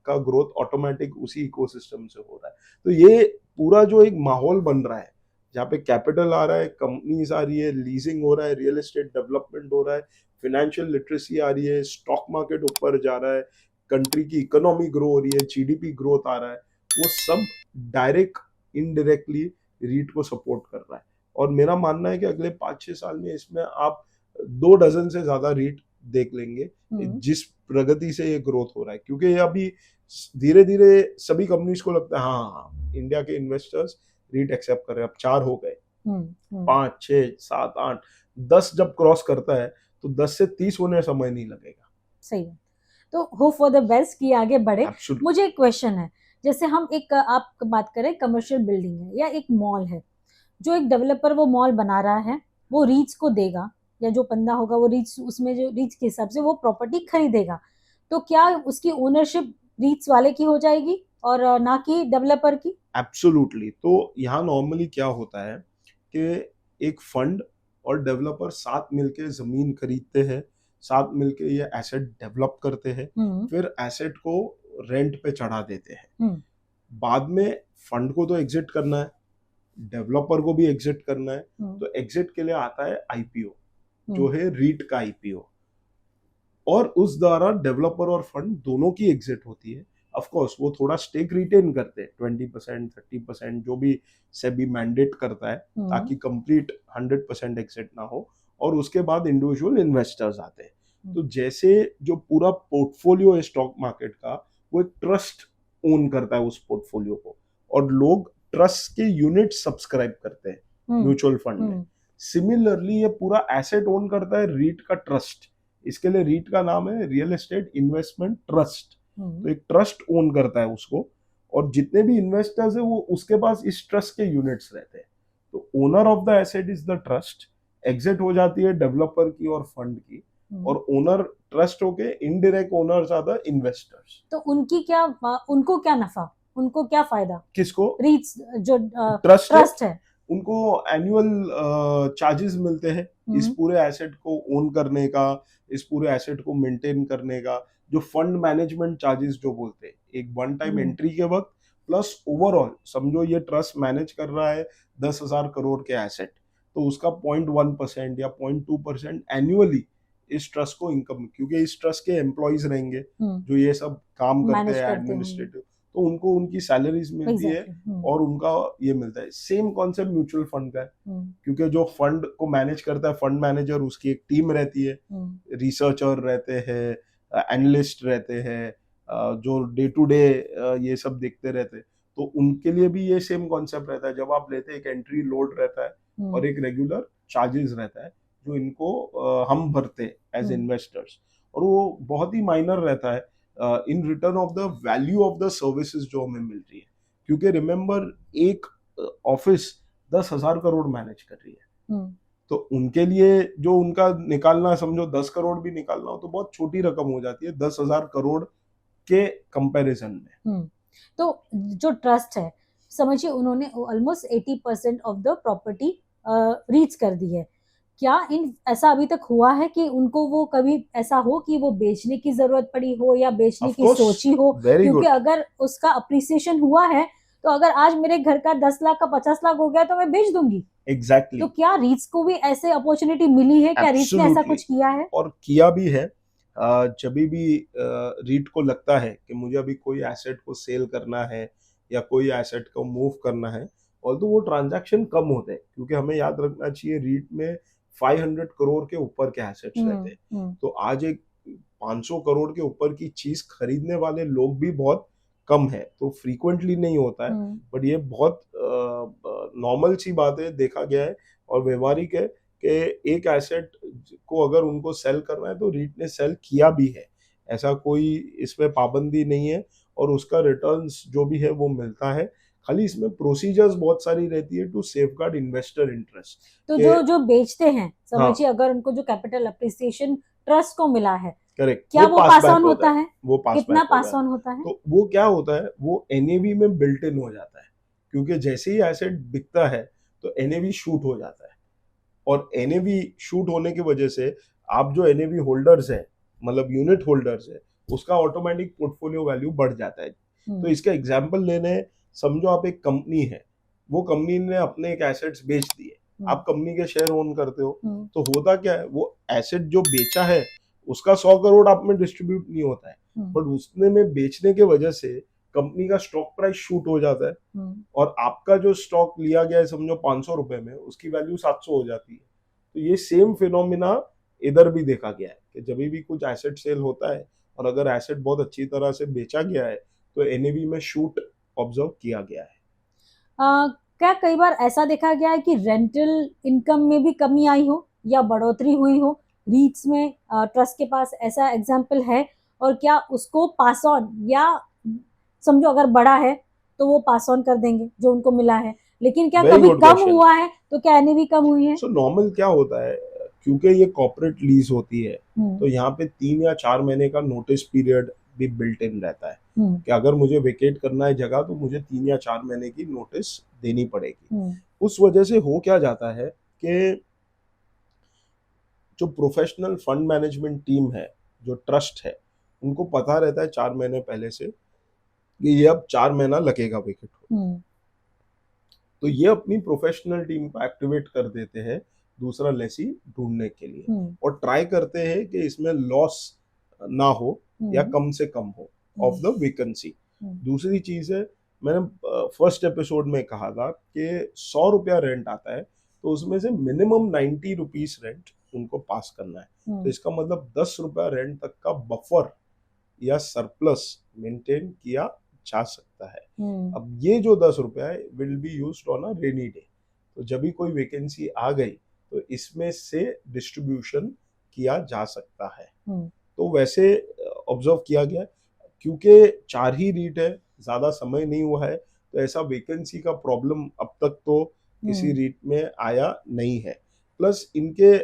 Speaker 2: का ग्रोथ ऑटोमेटिक उसी इकोसिस्टम से हो रहा है। तो ये पूरा जो एक माहौल बन रहा है जहाँ पे कैपिटल आ रहा है, कंपनीज आ रही है, लीजिंग हो रहा है, रियल एस्टेट डेवलपमेंट हो रहा है, फाइनेंशियल लिटरेसी आ रही है, स्टॉक मार्केट ऊपर जा रहा है, कंट्री की इकोनॉमी ग्रो हो रही है, जीडीपी ग्रोथ आ रहा है, वो सब डायरेक्ट इनडायरेक्टली रीट को सपोर्ट कर रहा है। और मेरा मानना है कि अगले 5-6 साल में इसमें आप 2 डजन से ज्यादा रीट देख लेंगे, जिस प्रगति से ये ग्रोथ हो रहा है। क्योंकि ये अभी धीरे धीरे सभी कंपनीज को लगता है हाँ इंडिया के इन्वेस्टर्स रीट एक्सेप्ट कर रहे हैं। अब 4 हो गए, 5, 6, 7, 8, 10 जब क्रॉस करता है तो 10 से 30 होने समय नहीं लगेगा।
Speaker 1: सही है। तो होप फॉर द बेस्ट कि आगे बढ़े।
Speaker 2: Absolutely.
Speaker 1: मुझे एक क्वेश्चन है, जैसे हम एक आप बात करें कमर्शियल बिल्डिंग है या एक मॉल है, जो एक डेवलपर वो मॉल बना रहा है, वो रीच को देगा या जो बंदा होगा वो रीच, उसमें जो रीच के हिसाब से वो प्रॉपर्टी खरीदेगा, तो क्या उसकी ओनरशिप रीच वाले की हो जाएगी और ना कि डेवलपर की?
Speaker 2: एब्सोल्युटली। तो यहाँ नॉर्मली क्या होता है कि एक फंड और डेवलपर साथ मिलके जमीन खरीदते हैं, साथ मिलके ये एसेट डेवलप करते हैं, फिर एसेट को रेंट पे चढ़ा देते हैं। बाद में फंड को तो एग्जिट करना है, डेवलपर को भी एग्जिट करना है, तो एग्जिट के लिए आता है आईपीओ, जो है रीट का आईपीओ, और उस द्वारा डेवलपर और फंड दोनों की एग्जिट होती है। ऑफ कोर्स वो थोड़ा स्टेक रिटेन करते हैं, 20%, 30%, जो भी सेबी मैंडेट करता है, ताकि कंप्लीट 100% एग्जिट ना हो, और उसके बाद इंडिविजुअल इन्वेस्टर्स आते हैं। तो जैसे जो पूरा पोर्टफोलियो है स्टॉक मार्केट का, वो एक ट्रस्ट ओन करता है उस पोर्टफोलियो को, और लोग ट्रस्ट के यूनिट सब्सक्राइब करते हैं म्यूचुअल फंड में। सिमिलरली ये पूरा एसेट ओन करता है रीट का ट्रस्ट। इसके लिए रीट का नाम है रियल एस्टेट इन्वेस्टमेंट ट्रस्ट। तो एक ट्रस्ट ओन करता है उसको, और जितने भी इन्वेस्टर्स है वो उसके पास इस ट्रस्ट के यूनिट्स रहते हैं। तो owner of the asset is the trust. Exit हो जाती है डेवलपर की और फंड की, और ओनर ट्रस्ट होके indirect owners are the investors.
Speaker 1: तो उनको क्या नफा, उनको क्या फायदा?
Speaker 2: किसको?
Speaker 1: रीच जो
Speaker 2: ट्रस्ट है, उनको एनुअल चार्जेस मिलते हैं इस पूरे एसेट को ओन करने का, इस पूरे एसेट को मेंटेन करने का, जो फंड मैनेजमेंट चार्जेस जो बोलते हैं, एक वन टाइम एंट्री के वक्त, प्लस ओवरऑल समझो ये ट्रस्ट मैनेज कर रहा है 10,000 करोड़ के एसेट, तो उसका 0.1% या 0.2% एनुअली इस ट्रस्ट को इनकम, क्योंकि इस ट्रस्ट के एम्प्लॉइज रहेंगे जो ये सब काम करते हैं एडमिनिस्ट्रेटिव, तो उनको उनकी सैलरीज मिलती है और उनका ये मिलता है। सेम कॉन्सेप्ट म्यूचुअल फंड का है, क्योंकि जो फंड को मैनेज करता है फंड मैनेजर, उसकी एक टीम रहती है, रिसर्चर रहते हैं, एनालिस्ट रहते हैं, जो डे टू डे ये सब देखते रहते हैं, तो उनके लिए भी ये सेम कॉन्सेप्ट रहता है। जब आप लेते हैं एक एंट्री लोड रहता है और एक रेगुलर चार्जेस रहता है जो इनको हम भरते हैं एज इन्वेस्टर्स, और वो बहुत ही माइनर रहता है in return of the value of the services जो हमें मिल रही है। क्योंकि रिमेंबर एक ऑफिस 10,000 करोड़ मैनेज कर रही है, तो उनके लिए जो उनका निकालना, समझो 10 करोड़ भी निकालना हो तो बहुत छोटी रकम हो जाती है 10,000 करोड़ के कंपैरिजन में।
Speaker 1: तो जो ट्रस्ट है, समझिए उन्होंने almost 80% of the property reach कर दी है। क्या ऐसा अभी तक हुआ है कि उनको वो कभी ऐसा हो कि वो बेचने की जरूरत पड़ी हो या बेचने की सोची हो? क्योंकि अगर उसका अप्रिसिएशन हुआ है तो अगर आज मेरे घर का 10 लाख का 50 लाख हो गया तो मैं बेच दूंगी।
Speaker 2: एग्जैक्टली।
Speaker 1: तो क्या रीच को भी ऐसे अपॉर्चुनिटी मिली है? क्या रीच ने ऐसा कुछ किया है?
Speaker 2: और किया भी है। जब भी रीट को लगता है कि मुझे अभी कोई एसेट को सेल करना है या कोई एसेट को मूव करना है, और तो वो ट्रांजैक्शन कम होते हैं, क्योंकि हमें याद रखना चाहिए रीट में 500 करोड़ के ऊपर के एसेट्स रहते हैं। तो आज एक 500 करोड़ के ऊपर की चीज खरीदने वाले लोग भी बहुत कम है, तो फ्रीक्वेंटली नहीं होता है, बट ये बहुत नॉर्मल सी बात है, देखा गया है और व्यवहारिक है कि एक एसेट को अगर उनको सेल करना है तो रीट ने सेल किया भी है, ऐसा कोई इसमें पाबंदी नहीं है, और उसका रिटर्न्स जो भी है वो मिलता है। खाली इसमें प्रोसीजर्स बहुत सारी रहती है टू सेफगार्ड इन्वेस्टर इंटरेस्ट।
Speaker 1: तो जो बेचते हैं, समझिए अगर उनको जो कैपिटल अप्रिसिएशन ट्रस्ट को मिला है,
Speaker 2: करेक्ट,
Speaker 1: क्या वो पास ऑन होता है?
Speaker 2: वो
Speaker 1: कितना पास ऑन होता है?
Speaker 2: तो वो क्या होता है, वो एनएवी में बिल्ट इन हो जाता है, क्योंकि जैसे ही एसेट बिकता है तो एनएवी शूट हो जाता है, और एनएवी शूट होने की वजह से आप जो एनएवी होल्डर्स है, मतलब यूनिट होल्डर्स है, उसका ऑटोमेटिक पोर्टफोलियो वैल्यू बढ़ जाता है। तो इसका एग्जांपल लेने, समझो आप एक कंपनी है, वो कंपनी ने अपने एक एसेट्स बेच दिए, आप कंपनी के शेयर ओन करते हो, तो होता क्या है, वो एसेट जो बेचा है उसका 100 करोड़ आप में डिस्ट्रीब्यूट नहीं होता है, बट उसने में बेचने के वजह से कंपनी का स्टॉक प्राइस शूट हो जाता है और आपका जो स्टॉक लिया गया है समझो 500 रुपए में, उसकी वैल्यू 700 हो जाती है। तो ये सेम फिनोमिना इधर भी देखा गया है कि जब भी कुछ एसेट सेल होता है और अगर एसेट बहुत अच्छी तरह से बेचा गया है तो एनएवी में शूट ऑब्जर्व किया गया है।
Speaker 1: क्या कई बार ऐसा देखा गया है कि रेंटल इनकम में भी कमी आई हो या बढ़ोतरी हुई हो रीट्स में? ट्रस्ट के पास ऐसा एग्जाम्पल है, और क्या उसको पास ऑन, या समझो अगर बड़ा है तो वो पास ऑन कर देंगे जो उनको मिला है, लेकिन क्या
Speaker 2: वेरी
Speaker 1: कभी
Speaker 2: गुड
Speaker 1: कम
Speaker 2: क्वेश्चन।
Speaker 1: हुआ है तो क्या एनएवी कम हुई है?
Speaker 2: सो नॉर्मल क्या होता है, क्योंकि ये कॉर्पोरेट लीज होती है तो यहाँ पे 3 या 4 महीने का नोटिस पीरियड भी बिल्ट इन रहता है कि अगर मुझे वेकेट करना है जगह तो मुझे 3 या 4 महीने की नोटिस देनी पड़ेगी। उस वजह से हो क्या जाता है कि जो प्रोफेशनल फंड मैनेजमेंट टीम है, जो ट्रस्ट है, उनको पता रहता है 4 महीने पहले से कि ये अब 4 महीना लगेगा वेकेट हो, तो ये अपनी प्रोफेशनल टीम को एक्टिवेट कर देते हैं दूसरा लेसी ढूंढने के लिए और ट्राई करते हैं कि इसमें लॉस ना हो या कम से कम हो ऑफ द वेकेंसी। दूसरी चीज है, मैंने फर्स्ट एपिसोड में कहा था कि 100 रुपया रेंट आता है तो उसमें से मिनिमम 90 रुपीज रेंट उनको पास करना है। तो इसका मतलब 10 रुपया रेंट तक का बफर या सरप्लस मेंटेन किया जा सकता है। अब ये जो 10 रुपया है will be used on a rainy day, तो जब भी कोई वैकेंसी आ गई तो इसमें से डिस्ट्रीब्यूशन किया जा सकता है। तो वैसे ऑब्जर्व किया गया, क्योंकि 4 ही रीट है, ज्यादा समय नहीं हुआ है, तो ऐसा वैकेंसी का प्रॉब्लम अब तक तो किसी रीट में आया नहीं है। प्लस इनके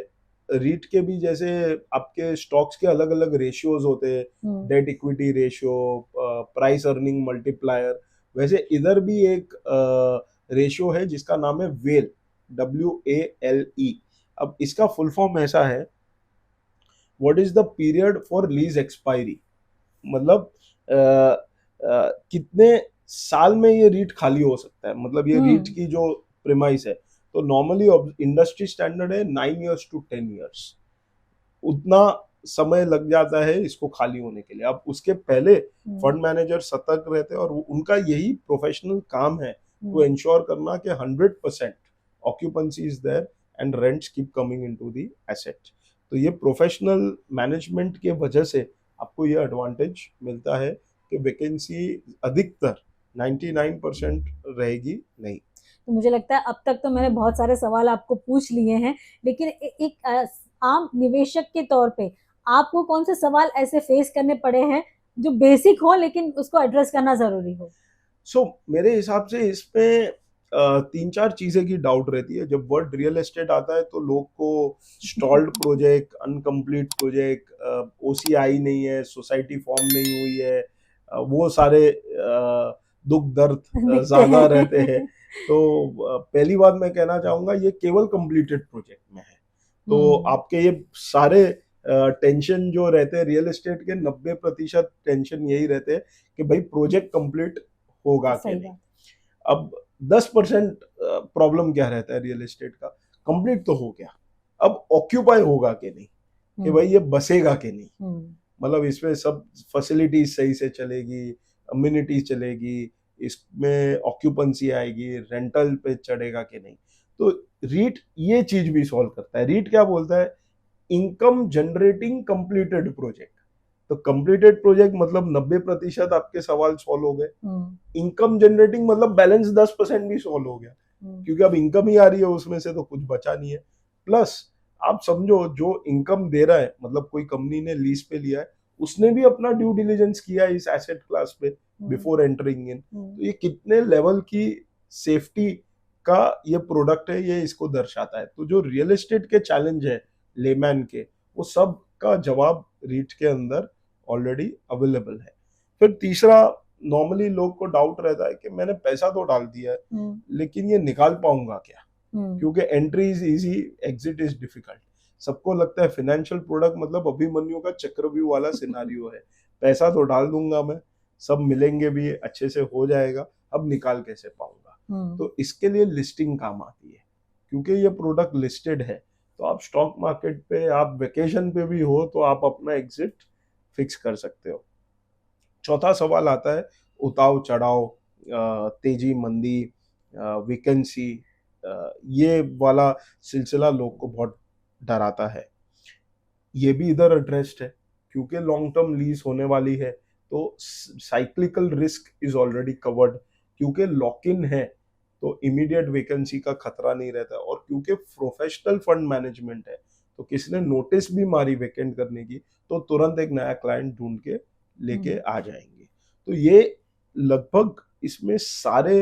Speaker 2: रीट के भी जैसे आपके स्टॉक्स के अलग अलग रेशियोज होते हैं, debt equity ratio, price earning multiplier, वैसे इधर भी एक रेशियो है जिसका नाम है वेल, WALE। अब इसका फुल फॉर्म ऐसा है, what is the period for lease expiry, मतलब कितने साल में ये रीट खाली हो सकता है, मतलब ये रीट की जो प्रेमाइस है। तो नॉर्मली इंडस्ट्री स्टैंडर्ड है 9 years to 10 years, उतना समय लग जाता है इसको खाली होने के लिए। अब उसके पहले फंड मैनेजर सतर्क रहते हैं और उनका यही प्रोफेशनल काम है टू इंश्योर करना कि 100% occupancy is there and rents keep coming into the asset. तो ये प्रोफेशनल मैनेजमेंट के वजह से आपको ये एडवांटेज मिलता है कि वैकेंसी अधिकतर 99% रहेगी नहीं।
Speaker 1: तो मुझे लगता है अब तक तो मैंने बहुत सारे सवाल आपको पूछ लिए हैं, लेकिन एक आम निवेशक के तौर पे आपको कौन से सवाल ऐसे फेस करने पड़े हैं जो बेसिक हो लेकिन उसको एड्रेस करना जरूरी हो?
Speaker 2: मेरे हिसाब से इसमें 3-4 चीजें की डाउट रहती है। जब वर्ड रियल एस्टेट आता है तो लोग को stalled project, incomplete project, OCI नहीं है, सोसाइटी फॉर्म नहीं हुई है, वो सारे दुख दर्द ज्यादा रहते हैं। तो पहली बात मैं कहना चाहूंगा, ये केवल कंप्लीटेड प्रोजेक्ट में है। तो आपके ये सारे टेंशन जो रहते हैं रियल एस्टेट के, 90% टेंशन यही रहते हैं कि भाई प्रोजेक्ट कंप्लीट होगा कि नहीं। अब 10% प्रॉब्लम क्या रहता है रियल एस्टेट का, कंप्लीट तो हो गया, अब ऑक्यूपाई होगा कि नहीं, कि भाई ये बसेगा कि नहीं, मतलब इसमें सब फैसिलिटीज सही से चलेगी, अम्यूनिटी चलेगी, इसमें ऑक्यूपेंसी आएगी, रेंटल पे चढ़ेगा कि नहीं। तो रीट ये चीज भी सॉल्व करता है। रीट क्या बोलता है, इनकम जनरेटिंग कंप्लीटेड प्रोजेक्ट। तो कंप्लीटेड प्रोजेक्ट मतलब 90% आपके सवाल सॉल्व हो गए। इनकम जनरेटिंग मतलब बैलेंस 10% भी सॉल्व हो गया, क्योंकि अब इनकम ही आ रही है उसमें से, तो कुछ बचा नहीं है। प्लस आप समझो जो इनकम दे रहा है, मतलब कोई कंपनी ने लीज पे लिया है, उसने भी अपना ड्यू डिलिजेंस किया है इस एसेट क्लास पे बिफोर एंटरिंग इन। तो ये कितने लेवल की सेफ्टी का ये प्रोडक्ट है, ये इसको दर्शाता है। तो जो रियल एस्टेट के चैलेंज है लेमैन के, वो सब का जवाब रीट के अंदर ऑलरेडी अवेलेबल है। फिर तीसरा, नॉर्मली लोग को डाउट रहता है कि मैंने पैसा तो डाल दिया है लेकिन ये निकाल पाऊंगा क्या, क्योंकि entry is easy, exit is difficult. सबको लगता है फाइनेंशियल प्रोडक्ट मतलब अभिमन्यु का चक्रव्यूह वाला सिनारियो है, पैसा तो डाल दूंगा मैं, सब मिलेंगे भी, अच्छे से हो जाएगा, अब निकाल कैसे पाऊंगा। तो इसके लिए लिस्टिंग काम आती है, क्योंकि ये प्रोडक्ट लिस्टेड है। तो आप स्टॉक मार्केट पे, आप वेकेशन पे भी हो तो आप अपना एग्जिट फिक्स कर सकते हो। चौथा सवाल आता है उताव चढ़ाव, तेजी मंदी, वैकेंसी, ये वाला सिलसिला लोग को बहुत डराता है। ये भी इधर एड्रेस्ड है क्योंकि लॉन्ग टर्म लीज होने वाली है, तो cyclical risk is already covered. क्योंकि लॉक इन है तो इमीडिएट वैकेंसी का खतरा नहीं रहता, और क्योंकि प्रोफेशनल फंड मैनेजमेंट है तो किसी ने नोटिस भी मारी वैकेंट करने की तो तुरंत एक नया क्लाइंट ढूंढ के लेके आ जाएंगे। तो ये लगभग इसमें सारे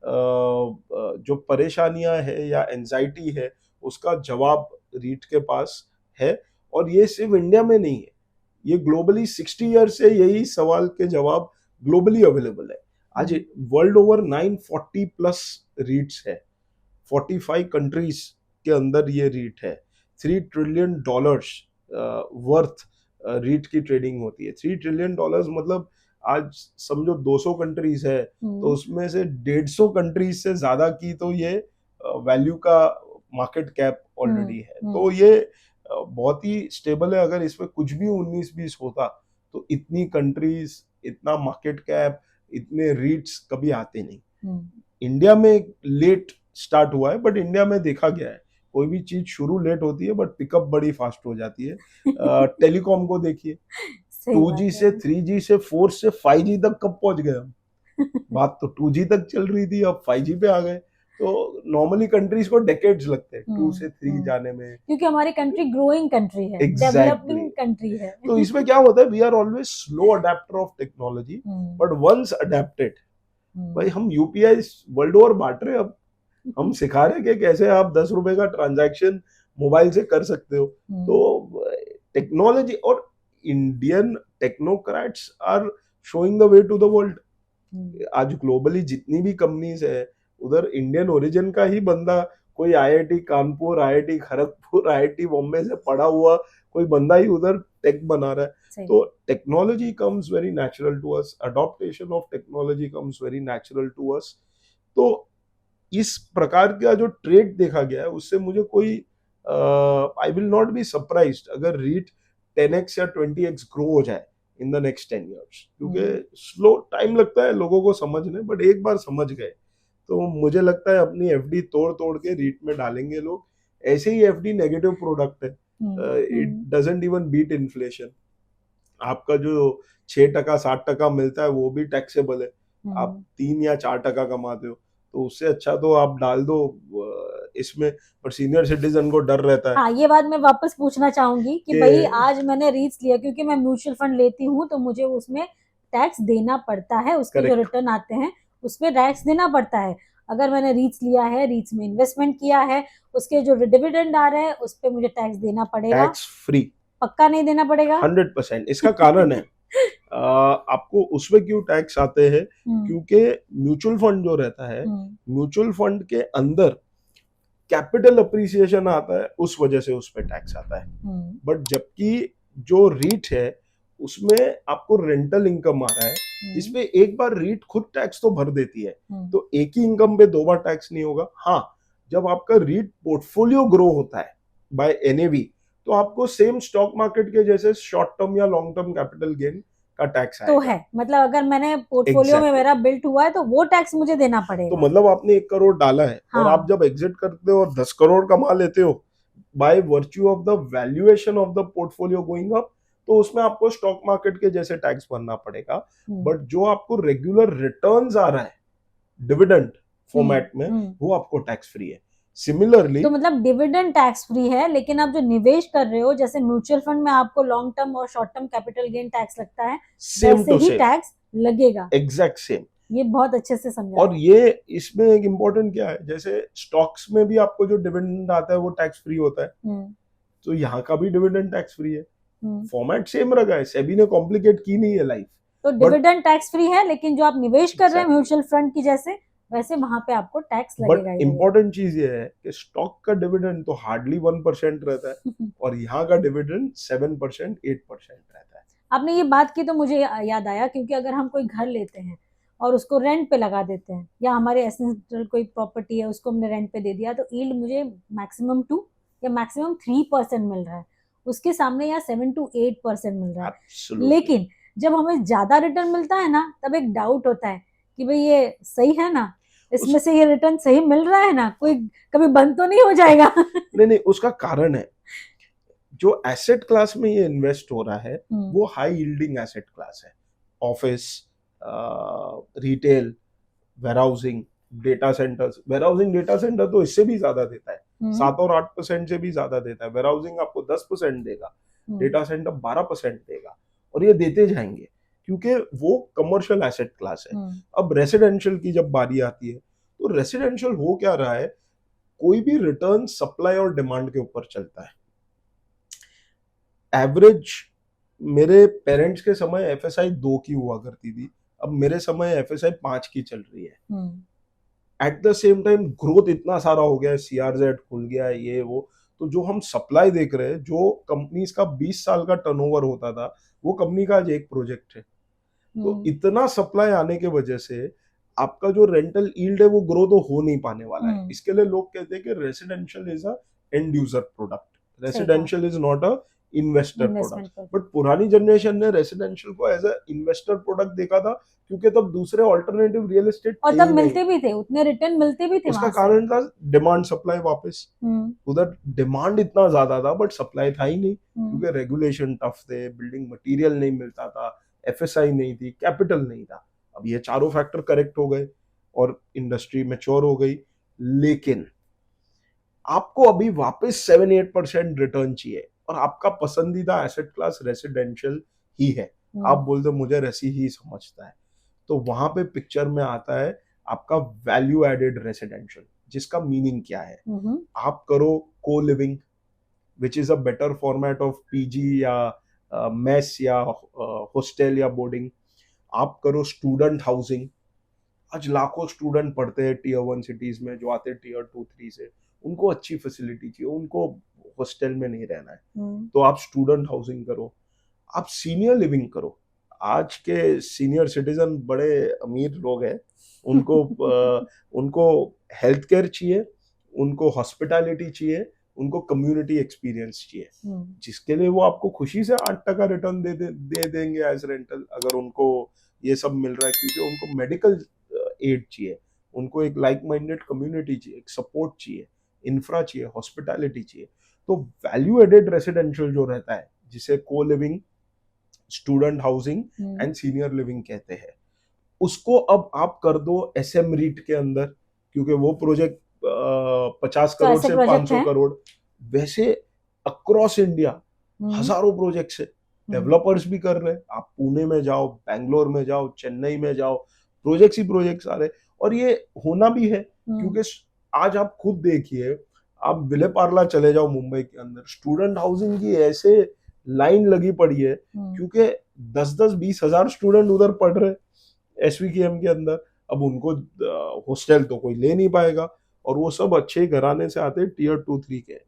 Speaker 2: जो परेशानियां है या एंजाइटी है उसका जवाब रीट के पास है। और ये सिर्फ इंडिया में नहीं है, ये ग्लोबली 60 ईयर से यही सवाल के जवाब ग्लोबली अवेलेबल है। आज वर्ल्ड ओवर 940 प्लस रीट्स है, 45 कंट्रीज के अंदर ये रीट है। $3 ट्रिलियन वर्थ रीट की ट्रेडिंग होती है। $3 ट्रिलियन मतलब आज समझो 200 कंट्रीज है तो उसमें से 150 कंट्रीज से ज्यादा की तो ये वैल्यू का मार्केट कैप ऑलरेडी है। तो ये बहुत ही स्टेबल है। अगर इसमें कुछ भी 19-20 होता तो इतनी कंट्रीज, इतना मार्केट कैप, इतने रीट्स कभी आते नहीं। इंडिया में लेट स्टार्ट हुआ है, बट इंडिया में देखा गया है कोई भी चीज शुरू लेट होती है बट पिकअप बड़ी फास्ट हो जाती है। टेलीकॉम को देखिए, 2G से 3G से 4 से 5G तक कब पहुंच गए हम। बात तो 2G तक चल रही थी, अब 5G पे आ गए। तो नॉर्मली कंट्रीज को डेकेड्स लगते हैं 2 से 3 जाने में,
Speaker 1: क्योंकि हमारी कंट्री ग्रोइंग कंट्री है, डेवलपिंग कंट्री है।
Speaker 2: तो इसमें क्या होता है, we are always slow adapter of technology, but once adapted, भाई हम यूपीआई वर्ल्ड ओवर बांट रहे हैं। अब हम सिखा रहे हैं कि कैसे आप 10 रुपए का ट्रांजैक्शन मोबाइल से कर सकते हो। तो टेक्नोलॉजी और Indian technocrats are showing the way to the world. आज ग्लोबली जितनी भी कंपनीज है उधर इंडियन ओरिजिन का ही बंदा, कोई IIT Kanpur, IIT Kharagpur, IIT Bombay से पढ़ा हुआ कोई बंदा ही उधर टेक बना रहा है। तो technology comes very natural to us, adaptation of technology comes very natural to us. तो इस प्रकार का जो ट्रेड देखा गया है उससे मुझे कोई I will not be surprised अगर रीट 10x या 20x ग्रो हो जाए इन द नेक्स्ट 10 years, क्योंकि स्लो टाइम लगता है लोगों को समझने, बट एक बार समझ गए तो मुझे लगता है अपनी एफडी तोड़ तोड़ के रीट में डालेंगे लोग। ऐसे ही एफडी नेगेटिव प्रोडक्ट है, it doesn't even beat inflation. आपका जो 6% 7% मिलता है वो भी टैक्सेबल है। आप 3 या 4% कमाते हो तो उससे अच्छा तो आप डाल दो इसमें, पर सीनियर सिटीजन को डर रहता है।
Speaker 1: हाँ, ये बात मैं वापस पूछना चाहूंगी कि भाई आज मैंने रीट्स लिया क्योंकि मैं म्यूचुअल फंड लेती हूँ तो मुझे उसमें टैक्स देना पड़ता है, उसके जो रिटर्न आते हैं उसमें टैक्स देना पड़ता है। अगर मैंने रीट्स लिया है, रीट्स में इन्वेस्टमेंट किया है, उसके जो डिविडेंड आ रहे हैं उस पर मुझे टैक्स देना पड़ेगा।
Speaker 2: टैक्स फ्री
Speaker 1: पक्का नहीं देना पड़ेगा?
Speaker 2: 100%। इसका कारण है आपको उसमें क्यों टैक्स आते हैं, क्योंकि म्यूचुअल फंड जो रहता है, म्यूचुअल फंड के अंदर कैपिटल अप्रिसिएशन आता है, उस वजह से उस पर टैक्स आता है। बट जबकि जो रीट है उसमें आपको रेंटल इनकम आ रहा है जिसमें एक बार रीट खुद टैक्स तो भर देती है, तो एक ही इनकम पे 2 बार टैक्स नहीं होगा। हाँ, जब आपका रीट पोर्टफोलियो ग्रो होता है बाय एनएवी तो आपको सेम स्टॉक मार्केट के जैसे शॉर्ट टर्म या लॉन्ग टर्म कैपिटल गेन का टैक्स
Speaker 1: तो है। मतलब अगर मैंने पोर्टफोलियो में मेरा बिल्ट हुआ है तो वो टैक्स मुझे देना पड़ेगा।
Speaker 2: तो मतलब आपने 1 करोड़ डाला है, हाँ। और आप जब एग्जिट करते हो और 10 करोड़ कमा लेते हो by virtue of the valuation of the portfolio going up, तो उसमें आपको स्टॉक मार्केट के जैसे टैक्स भरना पड़ेगा। बट जो आपको रेगुलर रिटर्न्स आ रहा है डिविडेंड फॉर्मेट में, वो आपको टैक्स फ्री है। सिमिलरली
Speaker 1: तो मतलब डिविडेंड टैक्स फ्री है, लेकिन आप जो निवेश कर रहे हो जैसे म्यूचुअल फंड में आपको लॉन्ग टर्म और short term capital gain tax लगता है, वैसे ही टैक्स लगेगा।
Speaker 2: Exact same.
Speaker 1: ये बहुत अच्छे से समझा।
Speaker 2: और ये इसमें एक इम्पोर्टेंट क्या है, जैसे स्टॉक्स में भी आपको जो डिविडेंड आता है वो टैक्स फ्री होता है, तो यहाँ का भी डिविडेंड टैक्स फ्री है। फॉर्मेट सेम रखा है, सेबी ने कॉम्प्लिकेट की नहीं है लाइफ।
Speaker 1: तो डिविडेंड टैक्स फ्री है, लेकिन जो आप निवेश कर रहे हैं म्यूचुअल फंड की जैसे, वैसे वहां पे आपको टैक्स लगेगा।
Speaker 2: बट इम्पोर्टेंट चीज ये है कि स्टॉक का डिविडेंड तो हार्डली 1% रहता है और यहाँ का डिविडेंड 7% 8% रहता है।
Speaker 1: आपने ये बात की तो मुझे याद आया, क्योंकि अगर हम कोई घर लेते हैं और उसको रेंट पे लगा देते हैं, या हमारे एसेंशियल कोई प्रॉपर्टी है उसको हमने रेंट पे दे दिया, तो यील्ड मुझे मैक्सिमम 2 या मैक्सिमम 3% मिल रहा है, उसके सामने यहाँ 7 to 8% मिल रहा है।
Speaker 2: Absolutely.
Speaker 1: लेकिन जब हमें ज्यादा रिटर्न मिलता है ना, तब एक डाउट होता है कि भाई ये सही है ना, इसमें से ये रिटर्न सही मिल रहा है ना, कोई कभी बंद तो नहीं हो जाएगा।
Speaker 2: नहीं, उसका कारण है जो एसेट क्लास में ये इन्वेस्ट हो रहा है वो हाई यील्डिंग एसेट क्लास है। Office, retail, warehousing, data centres. Warehousing data centre तो इससे भी ज्यादा देता है, 7 और 8% से भी ज्यादा देता है। वेयरहाउसिंग आपको 10% देगा, डेटा सेंटर 12% देगा, और ये देते जाएंगे क्योंकि वो कमर्शियल एसेट क्लास है। अब रेसिडेंशियल की जब बारी आती है तो रेसिडेंशियल हो क्या रहा है, कोई भी रिटर्न सप्लाई और डिमांड के ऊपर चलता है। एवरेज मेरे पेरेंट्स के समय एफएसआई 2 की हुआ करती थी, अब मेरे समय एफएसआई 5 की चल रही है। At the same time growth इतना सारा हो गया है, सीआरजेड खुल गया है, ये वो, तो जो हम सप्लाई देख रहे हैं, जो कंपनीज का 20 साल का टर्नओवर होता था, वो कंपनी का आज एक प्रोजेक्ट है। तो इतना सप्लाई आने के वजह से आपका जो रेंटल यील्ड है वो ग्रो तो हो नहीं पाने वाला है। इसके लिए लोग कहते हैं कि residential is a and user product, residential is not a investor product. But पुरानी जनरेशन ने रेसिडेंशियल को एज अ इन्वेस्टर प्रोडक्ट देखा था, क्योंकि तब दूसरे ऑल्टरनेटिव रियल एस्टेट
Speaker 1: और तब मिलते भी थे, उतने रिटर्न मिलते भी थे।
Speaker 2: उसका कारण था डिमांड सप्लाई वापस। उधर डिमांड इतना ज्यादा था बट सप्लाई था ही नहीं, क्योंकि रेगुलेशन टफ थे, बिल्डिंग मटेरियल नहीं मिलता था, एफएसआई नहीं थी, कैपिटल नहीं था। अब ये चारों फैक्टर करेक्ट हो गए और इंडस्ट्री मैच्योर हो गई, लेकिन आपको अभी वापस 7-8% रिटर्न चाहिए और आपका पसंदीदा एसेट क्लास रेसिडेंशियल ही है। आप बोलते मुझे रेसी ही समझता है, तो वहां पे पिक्चर में आता है आपका वैल्यू एडेड रेसिडेंशियल, जिसका मीनिंग क्या है। आप करो को living, which is a better format of PG या मेस या हॉस्टल या बोर्डिंग। आप करो स्टूडेंट हाउसिंग, आज लाखों स्टूडेंट पढ़ते हैं टीयर 1 सिटीज में, जो आते हैं टीयर 2-3 से, उनको अच्छी फैसिलिटी चाहिए, उनको हॉस्टल में नहीं रहना है, तो आप स्टूडेंट हाउसिंग करो। आप सीनियर लिविंग करो, आज के सीनियर सिटीजन बड़े अमीर लोग हैं, उनको उनको हेल्थ केयर चाहिए, उनको हॉस्पिटैलिटी चाहिए, उनको कम्युनिटी एक्सपीरियंस चाहिए, जिसके लिए वो आपको खुशी से 8% रिटर्न दे देंगे एज रेंटल, अगर उनको ये सब मिल रहा है, क्योंकि उनको मेडिकल एड चाहिए, उनको एक लाइक माइंडेड कम्युनिटी चाहिए, एक सपोर्ट चाहिए, इंफ्रा चाहिए, हॉस्पिटैलिटी चाहिए। तो वैल्यू एडेड रेसिडेंशियल जो रहता है, जिसे को living, student housing and senior living कहते हैं, उसको अब आप कर दो एसएम रीट के अंदर, क्योंकि वो प्रोजेक्ट 50 करोड़ से 500 करोड़, वैसे अक्रॉस इंडिया हजारों प्रोजेक्ट्स है, डेवलपर्स भी कर रहे हैं। आप पुणे में जाओ, बैंगलोर में जाओ, चेन्नई में जाओ, प्रोजेक्ट्स ही प्रोजेक्ट्स आ रहे, और ये होना भी है, क्योंकि आज आप खुद देखिए, आप विले पार्ला चले जाओ मुंबई के अंदर, स्टूडेंट हाउसिंग की ऐसे लाइन लगी पड़ी है, क्योंकि 10-20 हजार स्टूडेंट उधर पढ़ रहे एसवीकेएम के अंदर। अब उनको हॉस्टल तो कोई ले नहीं पाएगा, और वो सब अच्छे घराने से आते हैं, टीयर 2-3 के,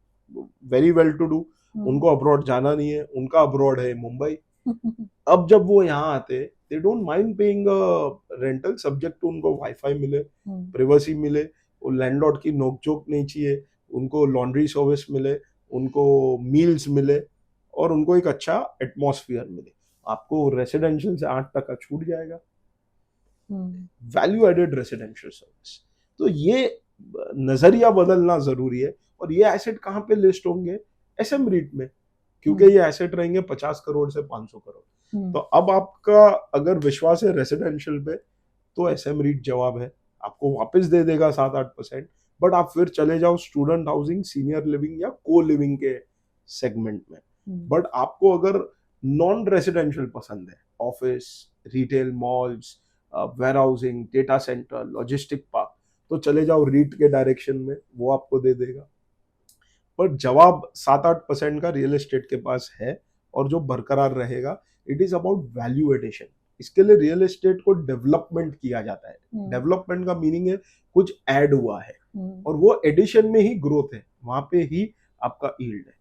Speaker 2: वेरी वेल टू डू, उनको अब्रॉड जाना नहीं है, उनका अब्रॉड है मुंबई। अब जब वो यहाँ आते, they don't mind paying rental, subject to उनको वाईफाई मिले, प्रिवेसी मिले, वो लैंडलॉर्ड की नोकझोंक नहीं चाहिए, उनको लॉन्ड्री सर्विस मिले, उनको मील्स मिले, और उनको एक अच्छा एटमॉस्फेयर मिले। आपको रेसिडेंशियल से 8% छूट जाएगा, वैल्यू एडेड रेसिडेंशियल सर्विस। तो ये नजरिया बदलना जरूरी है। और ये एसेट कहाँ पे लिस्ट होंगे? एसएम रीट में, क्योंकि ये एसेट रहेंगे 50 करोड़ से 500 करोड़। तो अब आपका अगर विश्वास है रेसिडेंशियल पे, तो एसएम रीट जवाब है, आपको वापस दे देगा 7-8%। बट आप फिर चले जाओ स्टूडेंट हाउसिंग, सीनियर लिविंग या को लिविंग के सेगमेंट में। बट आपको अगर नॉन रेसिडेंशियल पसंद है, office, retail, malls, warehousing, data centre, logistic park, तो चले जाओ रीट के डायरेक्शन में, वो आपको दे देगा। पर जवाब 7-8% का रियल एस्टेट के पास है, और जो बरकरार रहेगा, it is about value addition. इसके लिए रियल एस्टेट को डेवलपमेंट किया जाता है। डेवलपमेंट का मीनिंग है कुछ ऐड हुआ है, और वो एडिशन में ही ग्रोथ है, वहां पे ही आपका यील्ड है।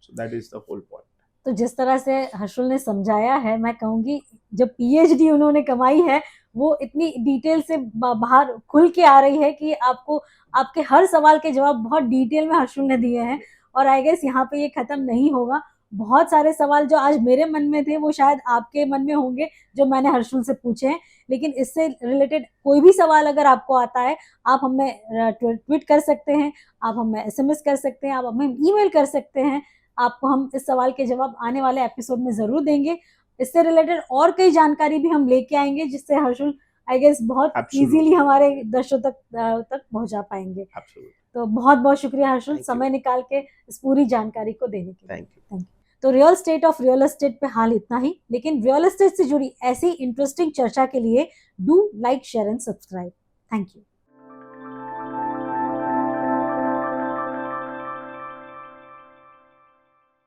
Speaker 2: So that is the whole point.
Speaker 1: तो जिस तरह से हर्षुल ने समझाया है, मैं कहूंगी जब पीएचडी उन्होंने कमाई है, वो इतनी डिटेल से बाहर खुल के आ रही है कि आपको आपके हर सवाल के जवाब बहुत डिटेल में हर्षुल ने दिए हैं। और आई गेस यहाँ पे ये खत्म नहीं होगा, बहुत सारे सवाल जो आज मेरे मन में थे वो शायद आपके मन में होंगे जो मैंने हर्षुल से पूछे हैं, लेकिन इससे रिलेटेड कोई भी सवाल अगर आपको आता है आप हमें ट्वीट कर सकते हैं, आप हमें SMS कर सकते हैं, आप हमें ईमेल कर सकते हैं। आपको हम इस सवाल के जवाब आने वाले एपिसोड में ज़रूर देंगे। इससे रिलेटेड और कई जानकारी भी हम लेके आएंगे जिससे हर्षुल आई गेस बहुत
Speaker 2: Absolutely.
Speaker 1: इजीली हमारे दर्शकों तक पहुंचा पाएंगे।
Speaker 2: Absolutely.
Speaker 1: तो बहुत बहुत शुक्रिया हर्षुल
Speaker 2: Thank you.
Speaker 1: समय निकाल के इस पूरी जानकारी को देने के लिए।
Speaker 2: Thank you.
Speaker 1: Thank you. तो real estate of real estate पे हाल इतना ही, लेकिन रियल एस्टेट से जुड़ी ऐसी इंटरेस्टिंग चर्चा के लिए do like share and subscribe. Thank you.